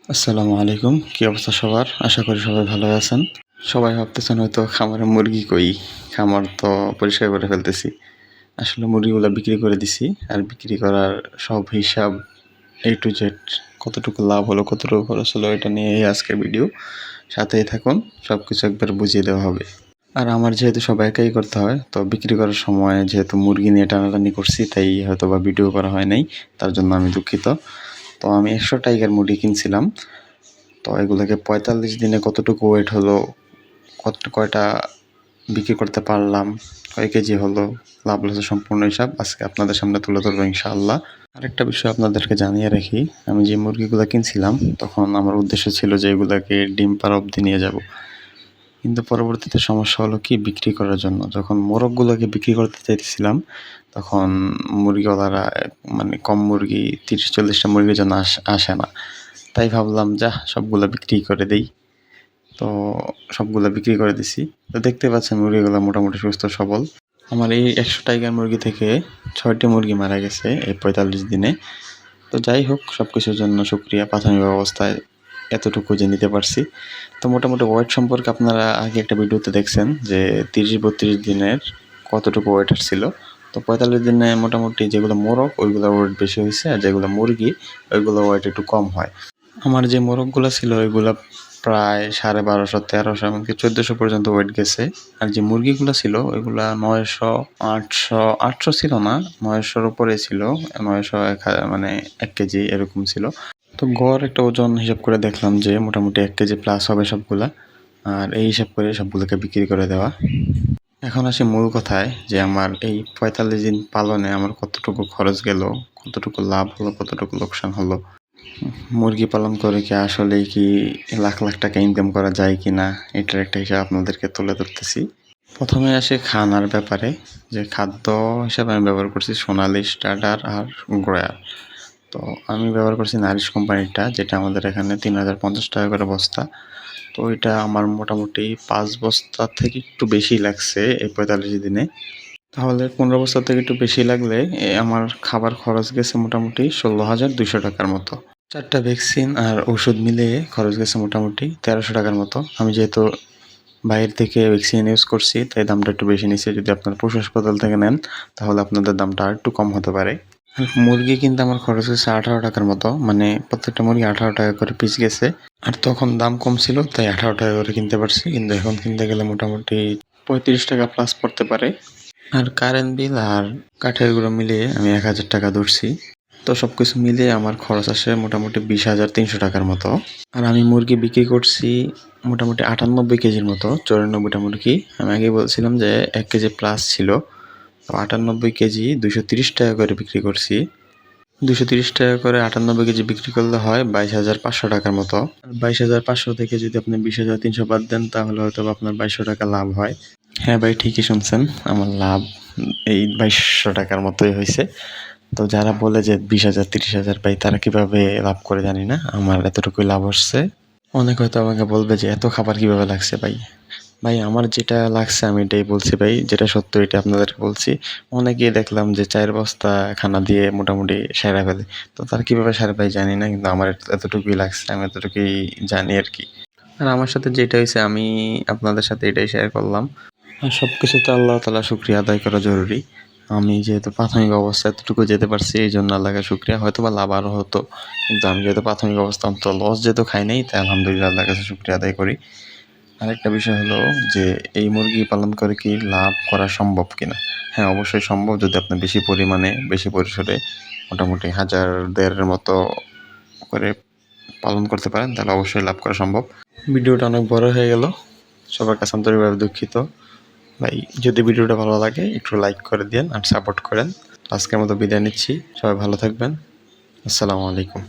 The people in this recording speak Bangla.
আসসালামু আলাইকুম। কি অবস্থা সবার? আশা করি সবাই ভালো আছেন। সবাই ভাবতেছেন হয়তো খামারে মুরগি কই? খামার তো পরিষ্কার করে ফেলতেছি। আসলে মুরগিগুলা বিক্রি করে দিছি। আর বিক্রি করার সব হিসাব A to Z কতটুকু লাভ হলো, কতটুকু খরচ হলো এটা নিয়েই আজকের ভিডিও। সাথেই থাকুন, সবকিছু একবারে বুঝিয়ে দেওয়া হবে। আর আমার যেহেতু সব একাই করতে হয়, তো বিক্রি করার সময় যেহেতু মুরগি নিয়ে টানাটানি করছি, তাই হয়তোবা ভিডিও করা হয় নাই। তার জন্য আমি দুঃখিত। তো আমি ১০০ টাইগার মুরগি কিনছিলাম। তো এগুলোকে ৪৫ দিনে কতটুকু ওয়েট হলো, কয়টা বিক্রি করতে পারলাম, কয় কেজি হলো, লাভ লসের সম্পূর্ণ হিসাব আজকে আপনাদের সামনে তুলে ধরবো ইনশাআল্লাহ। আরেকটা বিষয় আপনাদেরকে জানিয়ে রাখি, আমি যে মুরগিগুলো কিনছিলাম তখন আমার উদ্দেশ্য ছিল যে এগুলাকে ডিম পাড়া অবধি নিয়ে যাব। কিন্তু পরবর্তীতে সমস্যা হলো কি, বিক্রি করার জন্য যখন মোরগগুলোকে বিক্রি করতে চাইতেছিলাম তখন মুরগিওয়ালারা মানে কম মুরগি ৩০-৪০টা মুরগির জন্য আসে না। তাই ভাবলাম সবগুলো বিক্রি করে দেই। তো সবগুলো বিক্রি করে দিছি। তো দেখতে পাচ্ছেন মুরগিগুলো মোটামুটি সুস্থ সবল। আমার এই ১০০ টাইগার মুরগি থেকে ৬টি মুরগি মারা গেছে এই ৪৫ দিনে। তো যাই হোক, সবকিছুর জন্য শুকরিয়া। প্রাথমিক অবস্থায় এতটুকু যে নিতে পারছি। তো মোটামুটি ওয়েট সম্পর্কে আপনারা আগে একটা ভিডিওতে দেখছেন যে ৩০-৩২ দিনের কতটুকু ওয়েট আসছিল। তো ৪৫ দিনে মোটামুটি যেগুলো মোরগ ওইগুলোর ওয়েট বেশি হয়েছে, আর যেগুলো মুরগি ওইগুলোর ওয়েট একটু কম হয়। আমার যে মোরগগুলো ছিল ওইগুলো প্রায় ১২৫০, ১৩০০ এমনকি ১৪০০ পর্যন্ত ওয়েট গেছে। আর যে মুরগিগুলো ছিল ওইগুলা ৯০০, ৮০০, ৮০০ ছিল না, ৯০০-র উপরে ছিল। ৯০০ মানে ১ কেজি এরকম ছিল। তো গড় একটা ওজন হিসাব করে দেখলাম যে মোটামুটি ১ কেজি প্লাস হবে সবগুলা। আর এই হিসাব করে সবগুলোকে বিক্রি করে দেওয়া। এখন আসি মূল কথায় যে আমার এই ৪৫ দিন পালনে আমার কতটুকু খরচ গেল, কতটুকু লাভ হলো, কতটুকু লোকসান হলো। মুরগি পালন করে কি আসলেই কি লাখ লাখ টাকা ইনকাম করা যায় কি না, এটার একটা হিসাব আপনাদেরকে তুলে ধরতেছি। প্রথমে আসে খানার ব্যাপারে, যে খাদ্য হিসাবে আমি ব্যবহার করছি সোনালি স্টার্টার আর গ্রয়ার। তো আমি ব্যবহার করছি নারিশ কোম্পানিরটা, যেটা আমাদের এখানে ৩,০৫০ টাকা করে বস্তা। তো এটা আমার মোটামুটি ৫ বস্তা থেকে একটু বেশি লাগছে এই ৪৫ দিনে। তাহলে ১৫ বস্তা থেকে একটু বেশি লাগলে আমার খাবার খরচ গেছে মোটামুটি ১৬,২০০ টাকার মতো। ৪টা ভ্যাকসিন আর ওষুধ মিলিয়ে খরচ গেছে মোটামুটি ১৩০০ টাকার মতো। আমি যেহেতু বাইরে থেকে ভ্যাকসিন ইউজ করছি তাই দামটা একটু বেশি নিচ্ছে। যদি আপনারা পশু হাসপাতাল থেকে নেন তাহলে আপনাদের দামটা আরেকটু কম হতে পারে। মুরগি কিনতে আমার খরচ গেছে ১৮ টাকার মতো, মানে প্রত্যেকটা মুরগি ১৮ টাকা করে পিস গেছে। আর তখন দাম কম ছিল তাই ১৮ টাকা করে কিনতে পারছি, কিন্তু এখন কিনতে গেলে মোটামুটি ৩৫ টাকা প্লাস পড়তে পারে। আর কারেন্ট বিল আর কাঠের গুঁড়ো মিলিয়ে আমি ১,০০০ টাকা ধরছি। তো সব কিছু মিলিয়ে আমার খরচ আসে মোটামুটি ২০,৩০০ টাকার মতো। আর আমি মুরগি বিক্রি করছি মোটামুটি ৯৮ কেজির মতো, ৯৪টা মুরগি। আমি আগেই বলছিলাম যে ১ কেজি প্লাস ছিল। তো ৯৮ কেজি ২৩০ টাকা করে বিক্রি করছি। ২৩০ টাকা করে ৯৮ কেজি বিক্রি করলে হয় ২২,৫০০ টাকার মতো। ২২,৫০০ থেকে যদি আপনি ২০,৩০০ বাদ দেন তাহলে হয়তো আপনার ২২০০ টাকা লাভ হয়। হ্যাঁ ভাই, ঠিকই শুনছেন, আমার লাভ এই ২২০০ টাকার মতোই হয়েছে। তো যারা বলে যে ২০,০০০, ৩০,০০০ ভাই, তারা কিভাবে লাভ করে জানি না, আমার এতটুকুই লাভ হচ্ছে। অনেক হয়তো আমাকে বলবে যে এত খাবার কিভাবে লাগছে ভাই। ভাই আমার যেটা লাগছে আমি এটাই বলছি ভাই, যেটা সত্য এটা আপনাদেরকে বলছি। অনেকেই দেখলাম যে ৪ বস্তা খানা দিয়ে মোটামুটি সেরে ফেলে। তো তারা কিভাবে সারে ভাই জানি না, কিন্তু আমার এতটুকুই লাগছে, আমি এতটুকুই জানি আর কি। আর আমার সাথে যেটা হয়েছে আমি আপনাদের সাথে এটাই শেয়ার করলাম। আর সব কিছুতে আল্লাহ তাআলার শুকরিয়া আদায় করা জরুরি। আমি যেহেতু প্রাথমিক অবস্থায় এতটুকু যেতে পারছি এই জন্য আল্লাহকে শুকরিয়া। হয়তোবা লাভ আরও হতো, কিন্তু আমি যেহেতু প্রাথমিক অবস্থা অন্তত লস যেহেতু খাই নাই, তাই আলহামদুলিল্লাহ আল্লাহর কাছে শুকরিয়া আদায় করি। আরেকটা বিষয় হলো যে এই মুরগি পালন করে কি লাভ করা সম্ভব কিনা? হ্যাঁ, অবশ্যই সম্ভব, যদি আপনি বেশি পরিমাণে বেশি পরিসরে মোটামুটি ১,০০০-১,৫০০-এর মতো করে পালন করতে পারেন তাহলে অবশ্যই লাভ করা সম্ভব। ভিডিওটা অনেক বড় হয়ে গেল, সবার কাছে আন্তরিকভাবে দুঃখিত। ভাই যদি ভিডিওটা ভালো লাগে একটু লাইক করে দিন আর সাপোর্ট করেন। আজকের মতো বিদায় নিচ্ছি, সবাই ভালো থাকবেন। আসসালামু আলাইকুম।